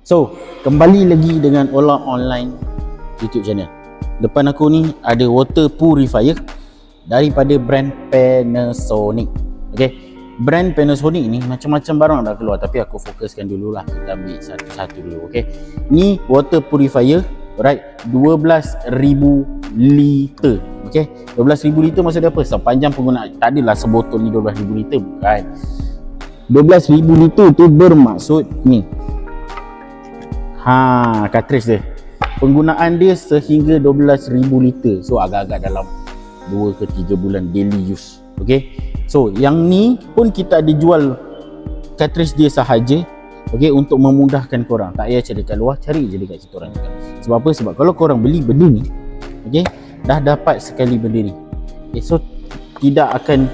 So, kembali lagi dengan Ola Online YouTube channel. Depan aku ni ada water purifier daripada brand Panasonic. Okay, brand Panasonic ni macam-macam barang dah keluar, tapi aku fokuskan dululah, kita ambil satu-satu dulu. Okay, ni water purifier, right, 12,000 liter. Okay, 12,000 liter maksud dia apa? Sepanjang penggunaan, tak adalah sebotol ni 12,000 liter, bukan. 12,000 liter tu bermaksud ni, cartridge dia, penggunaan dia sehingga 12,000 liter. So agak-agak dalam 2 ke 3 bulan daily use. Okay, so yang ni pun kita ada jual cartridge dia sahaja. Okay, untuk memudahkan korang, tak payah cari kat luar, cari je dekat kita orang juga. Sebab apa? Sebab kalau korang beli benda ni, okay, dah dapat sekali benda ni. Okay, so tidak akan,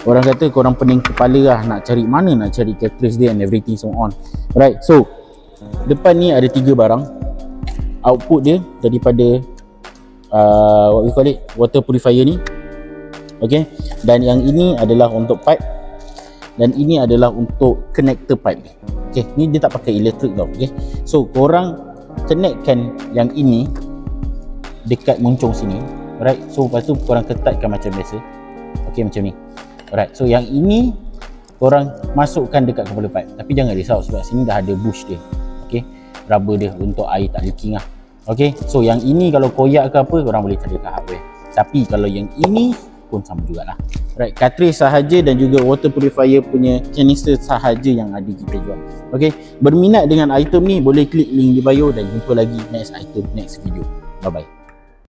orang kata korang pening kepala lah nak cari mana, nak cari cartridge dia and everything so on. Right, so depan ni ada 3 barang. Output dia daripada what we call it, water purifier ni. Okay, dan yang ini adalah untuk pipe, dan ini adalah untuk connector pipe. Okay, ni dia tak pakai elektrik tau. Okay, so korang connectkan yang ini dekat muncung sini, right. So lepas tu korang ketatkan macam biasa. Okay, macam ni. Alright, so yang ini korang masukkan dekat kepala pipe, tapi jangan risau sebab sini dah ada bush dia. Okay, rubber dia untuk air tak leaking lah. Okay, so yang ini kalau koyak ke apa, korang boleh cari kat hardware. Tapi kalau yang ini pun sama jugalah. Right, cartridge sahaja dan juga water purifier punya canister sahaja yang ada kita jual. Okay, berminat dengan item ni boleh klik link di bio dan jumpa lagi next item, next video. Bye bye.